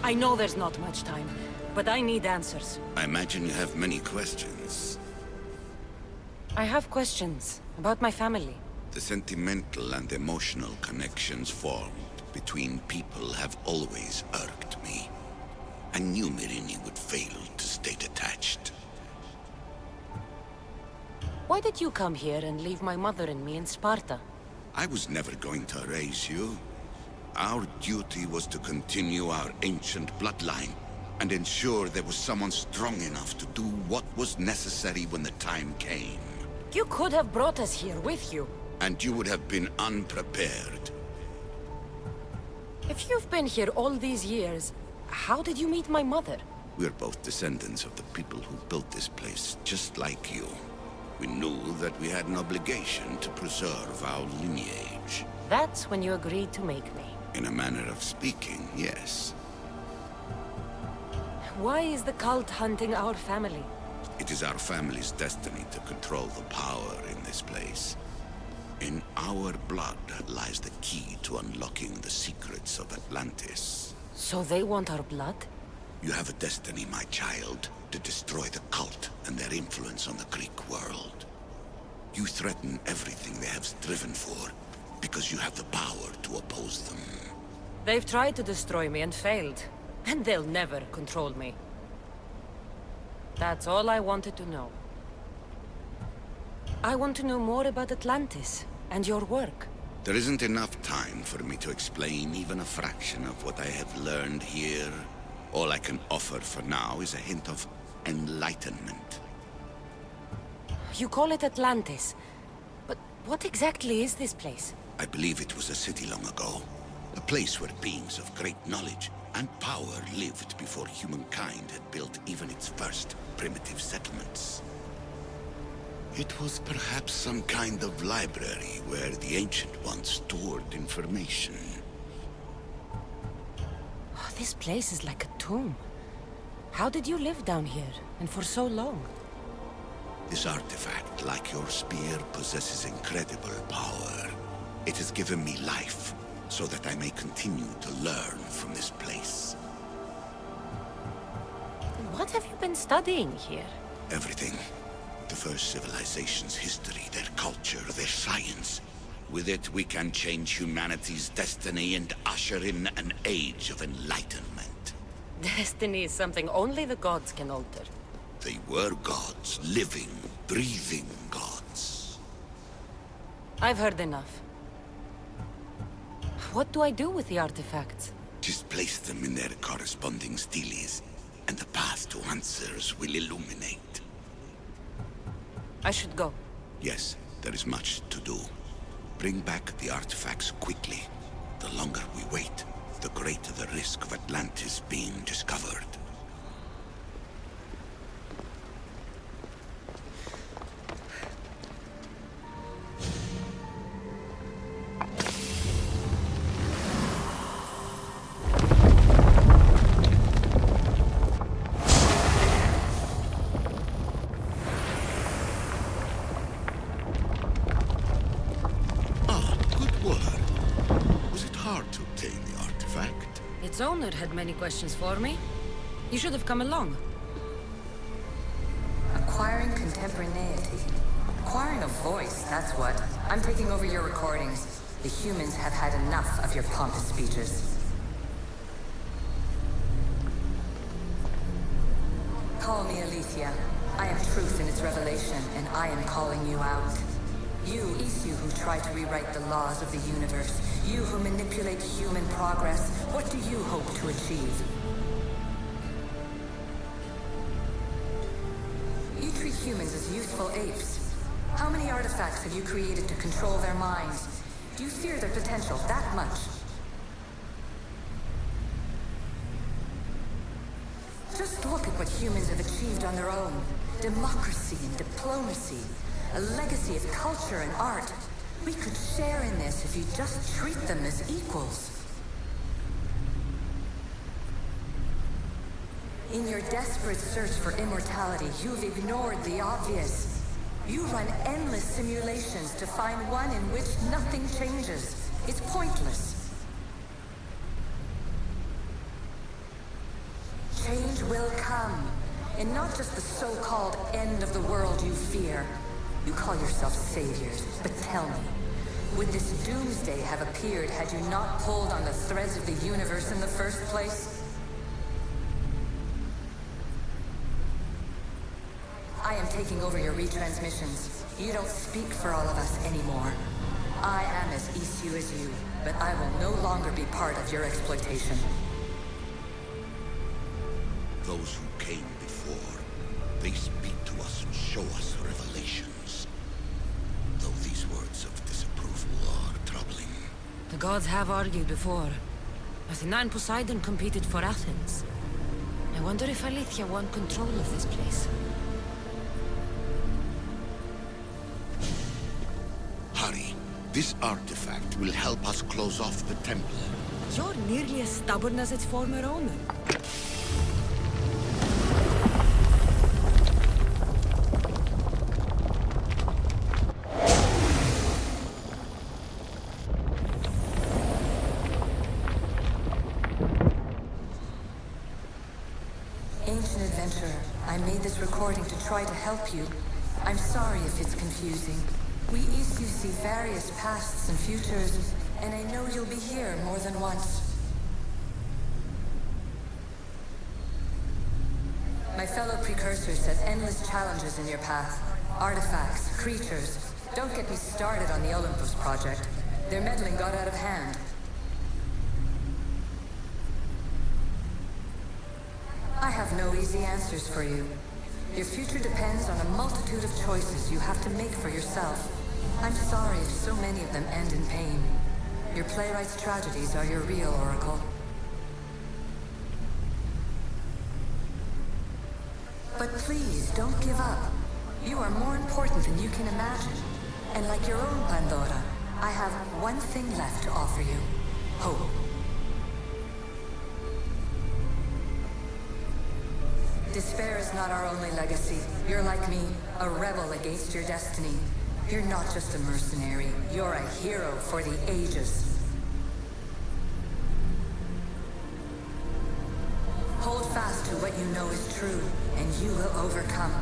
I know there's not much time, but I need answers. I imagine you have many questions. I have questions about my family. The sentimental and emotional connections formed between people have always irked me. I knew Myrini would fail to stay detached. Why did you come here and leave my mother and me in Sparta? I was never going to raise you. Our duty was to continue our ancient bloodline and ensure there was someone strong enough to do what was necessary when the time came. You could have brought us here with you. And you would have been unprepared. If you've been here all these years, how did you meet my mother? We're both descendants of the people who built this place, just like you. We knew that we had an obligation to preserve our lineage. That's when you agreed to make me. In a manner of speaking, yes. Why is the cult hunting our family? It is our family's destiny to control the power in this place. In our blood lies the key to unlocking the secrets of Atlantis. So they want our blood? You have a destiny, my child, to destroy the cult and their influence on the Greek world. You threaten everything they have striven for, because you have the power to oppose them. They've tried to destroy me and failed, and they'll never control me. That's all I wanted to know. I want to know more about Atlantis and your work. There isn't enough time for me to explain even a fraction of what I have learned here. All I can offer for now is a hint of enlightenment. You call it Atlantis, but what exactly is this place? I believe it was a city long ago. A place where beings of great knowledge and power lived before humankind had built even its first primitive settlements. It was perhaps some kind of library where the Ancient Ones stored information. Oh, this place is like a tomb. How did you live down here, and for so long? This artifact, like your spear, possesses incredible power. It has given me life, so that I may continue to learn from this place. What have you been studying here? Everything. The first civilization's history, their culture, their science. With it, we can change humanity's destiny and usher in an age of enlightenment. Destiny is something only the gods can alter. They were gods, living, breathing gods. I've heard enough. What do I do with the artifacts? Just place them in their corresponding steles, and the path to answers will illuminate. I should go. Yes, there is much to do. Bring back the artifacts quickly. The longer we wait, the greater the risk of Atlantis being discovered. Its owner had many questions for me. You should have come along. Acquiring contemporaneity. Acquiring a voice, that's what. I'm taking over your recordings. The humans have had enough of your pompous speeches. Call me Aletheia. I am truth in its revelation, and I am calling you out. You who try to rewrite the laws of the universe. You who manipulate human progress. What do you hope to achieve? You treat humans as useful apes. How many artifacts have you created to control their minds? Do you fear their potential that much? Just look at what humans have achieved on their own. Democracy and diplomacy. A legacy of culture and art. We could share in this if you just treat them as equals. In your desperate search for immortality, you've ignored the obvious. You run endless simulations to find one in which nothing changes. It's pointless. change will come. And not just the so-called end of the world you fear. You call yourself saviors, but tell me, would this doomsday have appeared had you not pulled on the threads of the universe in the first place? I am taking over your retransmissions. You don't speak for all of us anymore. I am as Issue as you, but I will no longer be part of your exploitation. Those who came before, they speak to us and show us revelations. Though these words of disapproval are troubling. The gods have argued before. Athena and Poseidon competed for Athens. I wonder if Alethea want control of this place. Hurry. This artifact will help us close off the temple. You're nearly as stubborn as its former owner. Ancient adventurer, I made this recording to try to help you. I'm sorry if it's confusing. We Issue see various pasts and futures, and I know you'll be here more than once. My fellow precursors set endless challenges in your path. Artifacts, creatures. Don't get me started on the Olympus project. Their meddling got out of hand. I have no easy answers for you. Your future depends on a multitude of choices you have to make for yourself. I'm sorry if so many of them end in pain. Your playwright's tragedies are your real oracle. But please, don't give up. You are more important than you can imagine. And like your own Pandora, I have one thing left to offer you. Hope. Despair is not our only legacy. You're like me, a rebel against your destiny. You're not just a mercenary, you're a hero for the ages. Hold fast to what you know is true, and you will overcome.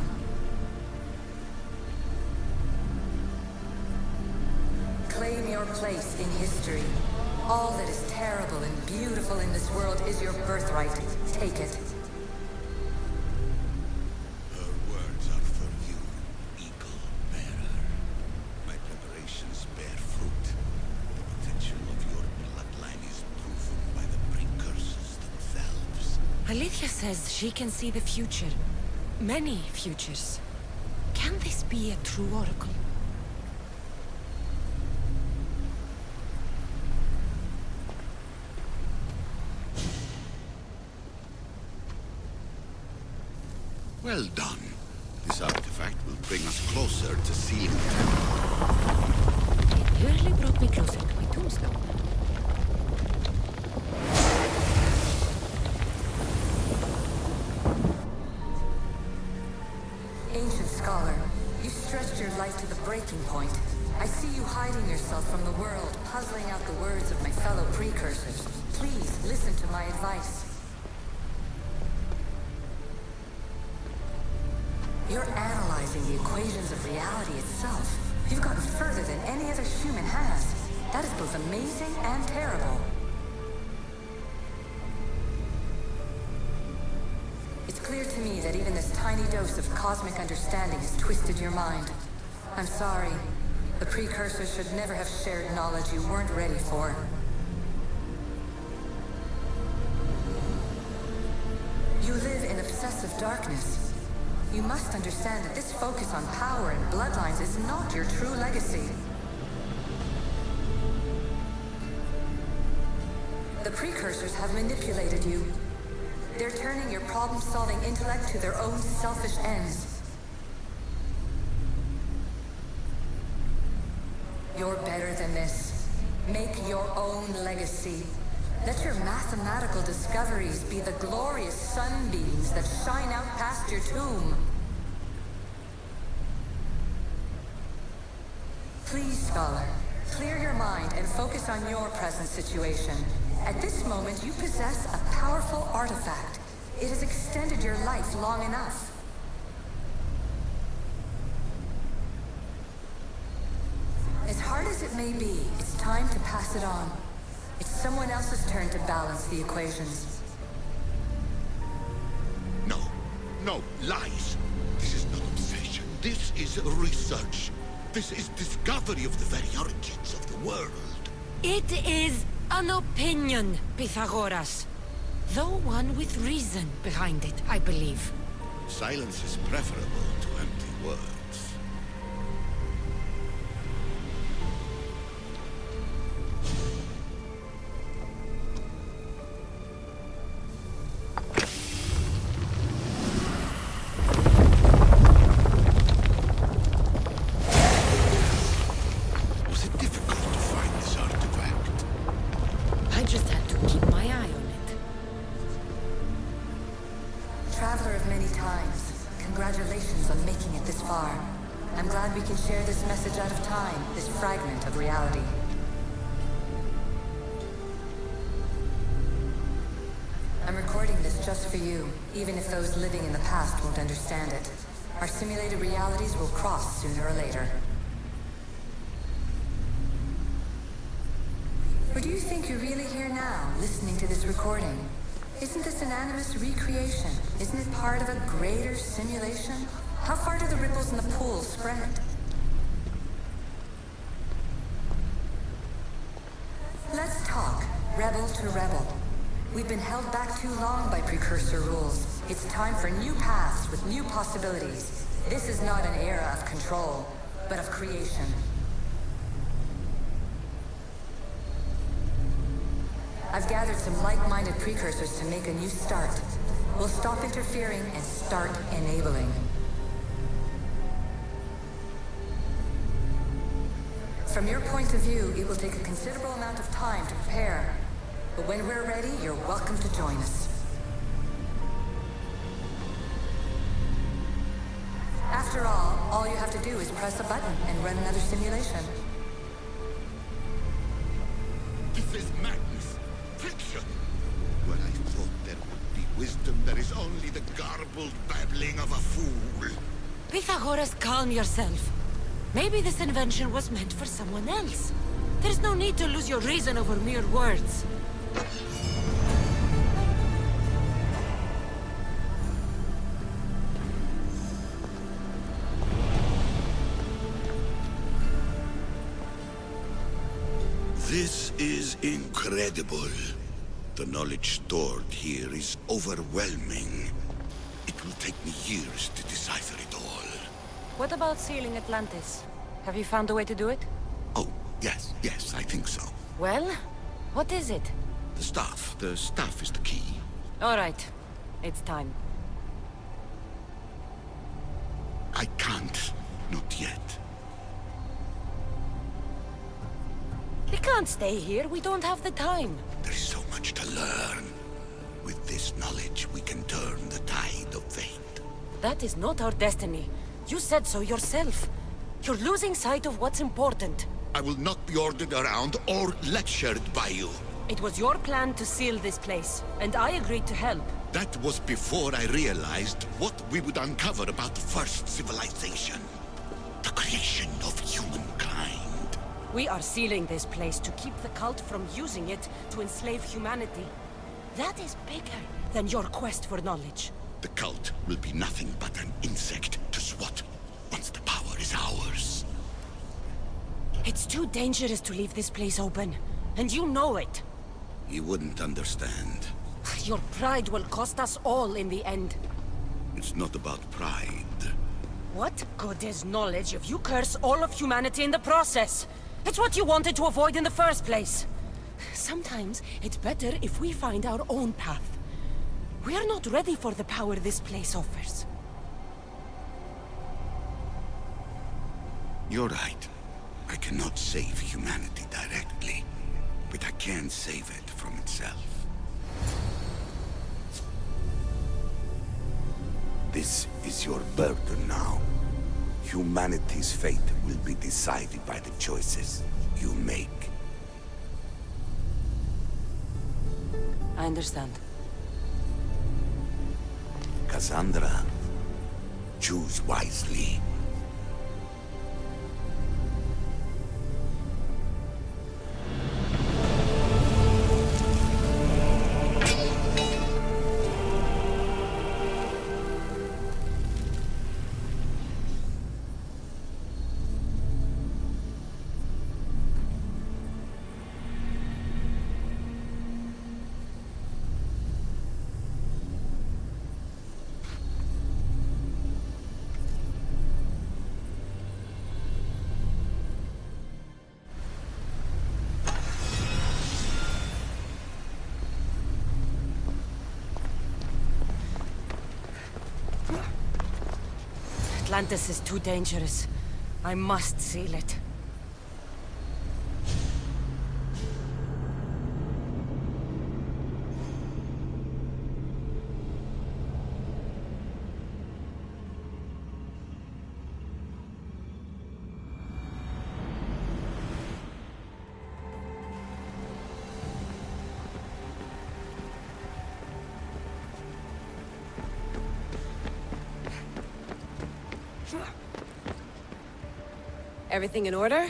Claim your place in history. All that is terrible and beautiful in this world is your birthright. Take it. Her words are for you, Eagle Bearer. My preparations bear fruit. The potential of your bloodline is proven by the precursors themselves. Alethea says she can see the future. Many futures. Can this be a true oracle? Well done. This artifact will bring us closer to sealing the temple. It nearly brought me closer to my tombstone. Ancient scholar, you stretched your life to the breaking point. I see you hiding yourself from the world, puzzling out the words of my fellow precursors. Please, listen to my advice. You're analyzing the equations of reality itself. You've gotten further than any other human has. That is both amazing and terrible. It's clear to me that even this tiny dose of cosmic understanding has twisted your mind. I'm sorry. The precursors should never have shared knowledge you weren't ready for. You live in obsessive darkness. You must understand that this focus on power and bloodlines is not your true legacy. The precursors have manipulated you. They're turning your problem-solving intellect to their own selfish ends. You're better than this. Make your own legacy. Let your mathematical discoveries be the glorious sunbeams that shine out past your tomb. Please, scholar, clear your mind and focus on your present situation. At this moment, you possess a powerful artifact. It has extended your life long enough. As hard as it may be, it's time to pass it on. It's someone else's turn to balance the equations. No. No, lies. This is not obsession. This is research. This is discovery of the very origins of the world. It is an opinion, Pythagoras. Though one with reason behind it, I believe. Silence is preferable to empty words. Was it difficult to find this artifact? I just had to keep my eye on it. Traveler of many times, congratulations on making it this far. I'm glad we can share this message out of time, this fragment of reality. I'm recording this just for you, even if those living in the past won't understand it. Our simulated realities will cross sooner or later. Or do you think you're really here now, listening to this recording? Isn't this an animus recreation? Isn't it part of a greater simulation? How far do the ripples in the pool spread? Let's talk, rebel to rebel. We've been held back too long by precursor rules. It's time for new paths with new possibilities. This is not an era of control, but of creation. I've gathered some like-minded precursors to make a new start. We'll stop interfering and start enabling. From your point of view, it will take a considerable amount of time to prepare. But when we're ready, you're welcome to join us. After all you have to do is press a button and run another simulation. This is madness. Fiction. When I thought there would be wisdom, there is only the garbled babbling of a fool. Pythagoras, calm yourself. Maybe this invention was meant for someone else. There's no need to lose your reason over mere words. This is incredible. The knowledge stored here is overwhelming. It will take me years to decipher it all. What about sealing Atlantis? Have you found a way to do it? Oh, yes, I think so. Well, what is it? The staff is the key. All right, it's time. I can't, not yet. We can't stay here, we don't have the time. There is so much to learn. With this knowledge, we can turn the tide of fate. That is not our destiny. You said so yourself. You're losing sight of what's important. I will not be ordered around or lectured by you. It was your plan to seal this place, and I agreed to help. That was before I realized what we would uncover about the first civilization. The creation of humankind. We are sealing this place to keep the cult from using it to enslave humanity. That is bigger than your quest for knowledge. The cult will be nothing but an insect to swat once the power is ours. It's too dangerous to leave this place open, and you know it. You wouldn't understand. Your pride will cost us all in the end. It's not about pride. What good is knowledge if you curse all of humanity in the process? It's what you wanted to avoid in the first place. Sometimes it's better if we find our own path. We are not ready for the power this place offers. You're right. I cannot save humanity directly, but I can save it from itself. This is your burden now. Humanity's fate will be decided by the choices you make. I understand. Kassandra, choose wisely. Atlantis is too dangerous. I must seal it. Everything in order?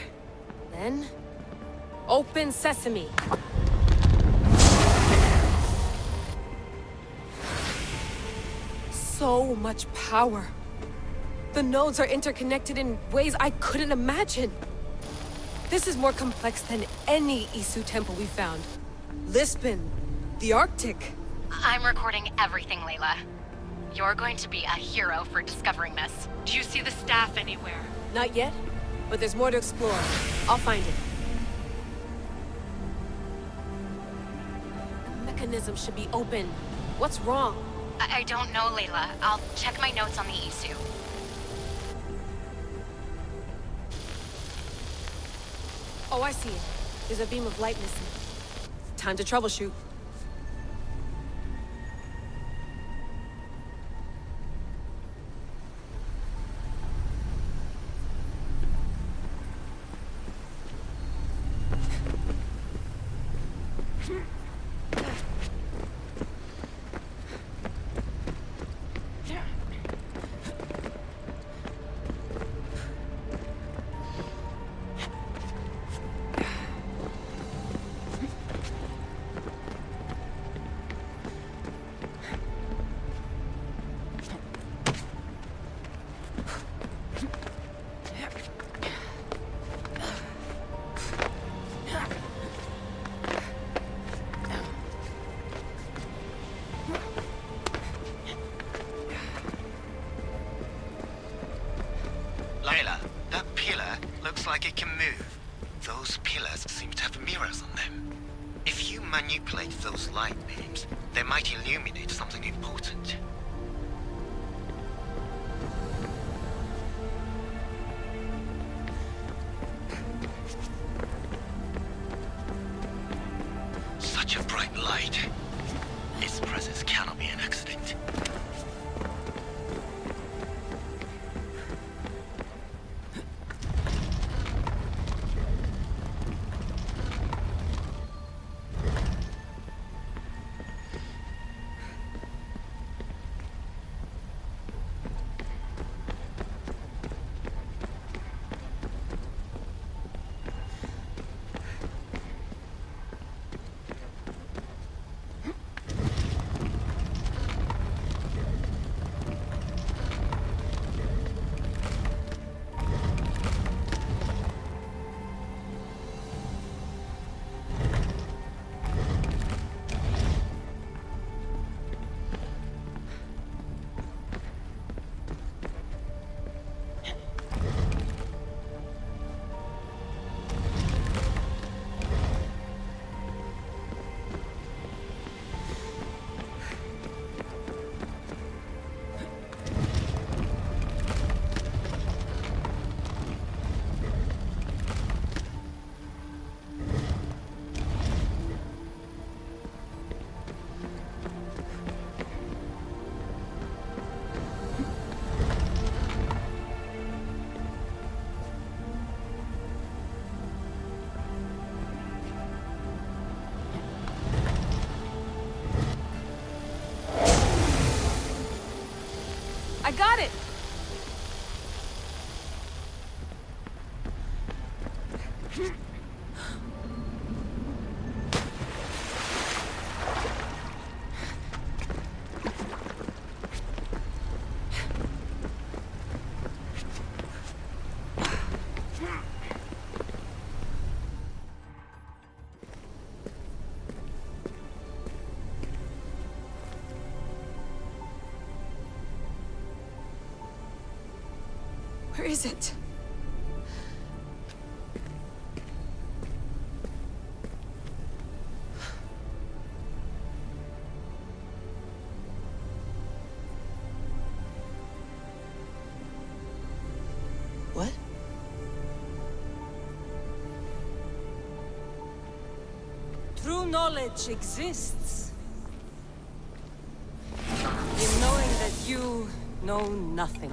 Then... open sesame! So much power! The nodes are interconnected in ways I couldn't imagine! This is more complex than any Isu temple we found. Lisbon, the Arctic. I'm recording everything, Layla. You're going to be a hero for discovering this. Do you see the staff anywhere? Not yet, but there's more to explore. I'll find it. The mechanism should be open. What's wrong? I don't know, Layla. I'll check my notes on the Isu. Oh, I see it. There's a beam of light missing. Time to troubleshoot. Layla, that pillar looks like it can move. Those pillars seem to have mirrors on them. If you manipulate those light beams, they might illuminate something important. Such a bright light. Its presence cannot be an accident. I got it! Where is it? What? True knowledge exists. In knowing that you know nothing.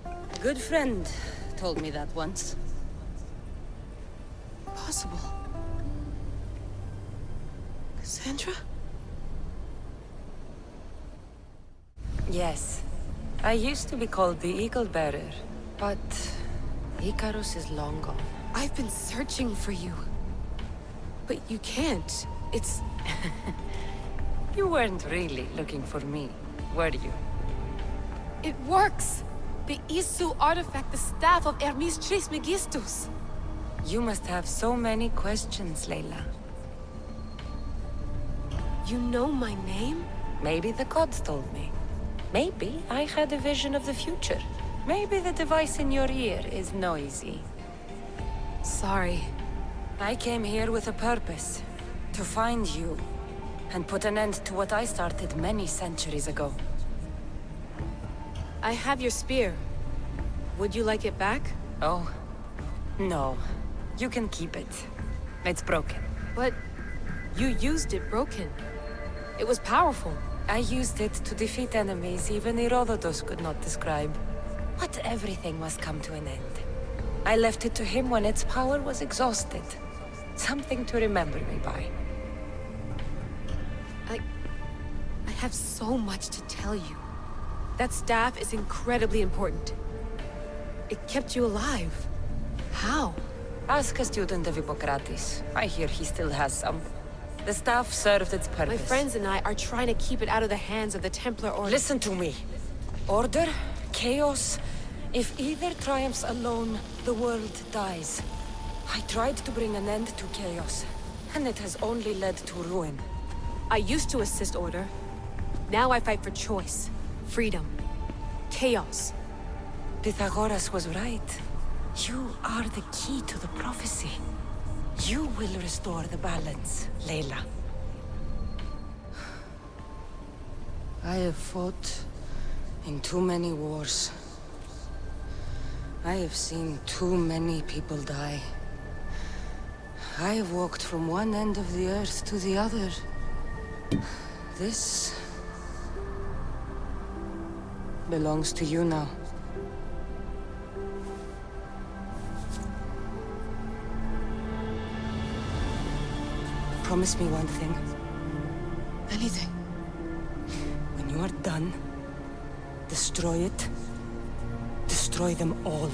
A good friend told me that once. Possible. Kassandra? Yes. I used to be called the Eagle Bearer, but Icarus is long gone. I've been searching for you. But you can't. It's... You weren't really looking for me, were you? It works! The Isu artifact, the staff of Hermes Trismegistus. You must have so many questions, Layla. You know my name? Maybe the gods told me. Maybe I had a vision of the future. Maybe the device in your ear is noisy. Sorry. I came here with a purpose. To find you. And put an end to what I started many centuries ago. I have your spear. Would you like it back? Oh. No. You can keep it. It's broken. But you used it broken. It was powerful. I used it to defeat enemies even Herodotus could not describe. But everything must come to an end. I left it to him when its power was exhausted. Something to remember me by. I have so much to tell you. That staff is incredibly important. It kept you alive. How? Ask a student of Hippocrates. I hear he still has some. The staff served its purpose. My friends and I are trying to keep it out of the hands of the Templar Order. Listen to me. Order, chaos. If either triumphs alone, the world dies. I tried to bring an end to chaos, and it has only led to ruin. I used to assist Order. Now I fight for choice, freedom, chaos. Pythagoras was right. You are the key to the prophecy. You will restore the balance, Layla. I have fought in too many wars. I have seen too many people die. I have walked from one end of the earth to the other. This belongs to you now. Promise me one thing. Anything. When you are done, destroy it. Destroy them all.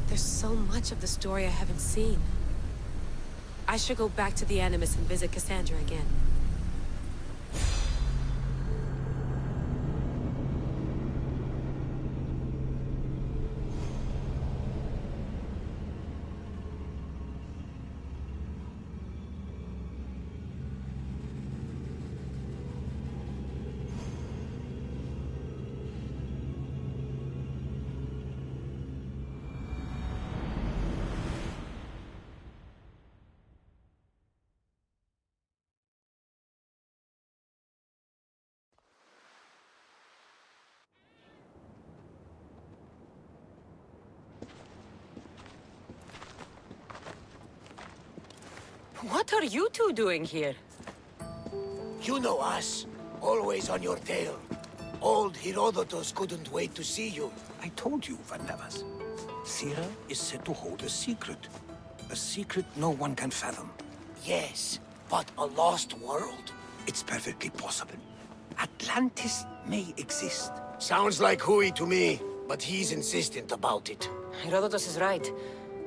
There's so much of the story I haven't seen. I should go back to the Animus and visit Kassandra again. What are you two doing here? You know us. Always on your tail. Old Herodotus couldn't wait to see you. I told you, Van Nevers. Sira is said to hold a secret. A secret no one can fathom. Yes, but a lost world? It's perfectly possible. Atlantis may exist. Sounds like Hui to me, but he's insistent about it. Herodotus is right.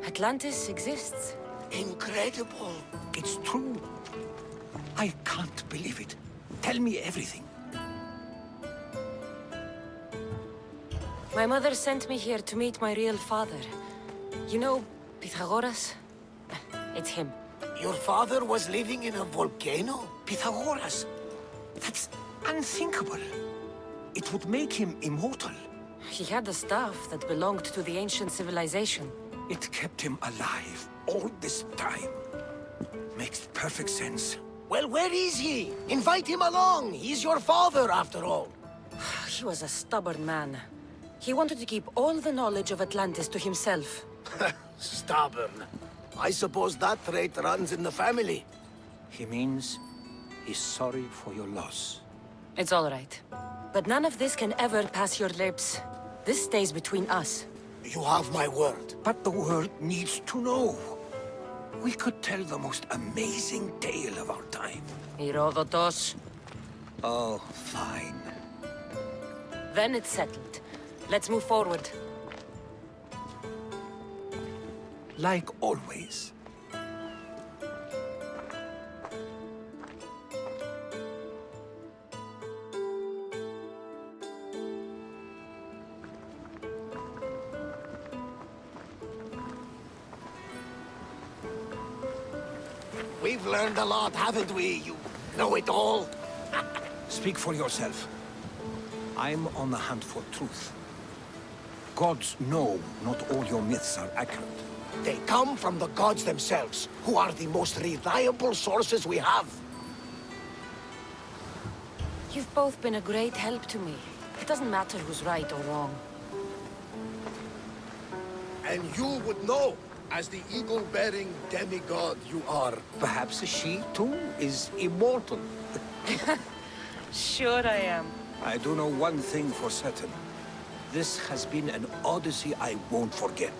Atlantis exists. Incredible. It's true. I can't believe it. Tell me everything. My mother sent me here to meet my real father. You know, Pythagoras? It's him. Your father was living in a volcano? Pythagoras. That's unthinkable. It would make him immortal. He had the stuff that belonged to the ancient civilization. It kept him alive all this time. Makes perfect sense. Well, where is he? Invite him along. He's your father, after all. He was a stubborn man. He wanted to keep all the knowledge of Atlantis to himself. Stubborn. I suppose that trait runs in the family. He means he's sorry for your loss. It's all right. But none of this can ever pass your lips. This stays between us. You have my word. But the world needs to know. We could tell the most amazing tale of our time. Herodotus. Oh, fine. Then it's settled. Let's move forward. Like always. We've learned a lot, haven't we? You know it all. Speak for yourself. I'm on the hunt for truth. Gods know not all your myths are accurate. They come from the gods themselves, who are the most reliable sources we have. You've both been a great help to me. It doesn't matter who's right or wrong. And you would know, as the eagle-bearing demigod you are. Perhaps she, too, is immortal. Sure I am. I do know one thing for certain. This has been an Odyssey I won't forget.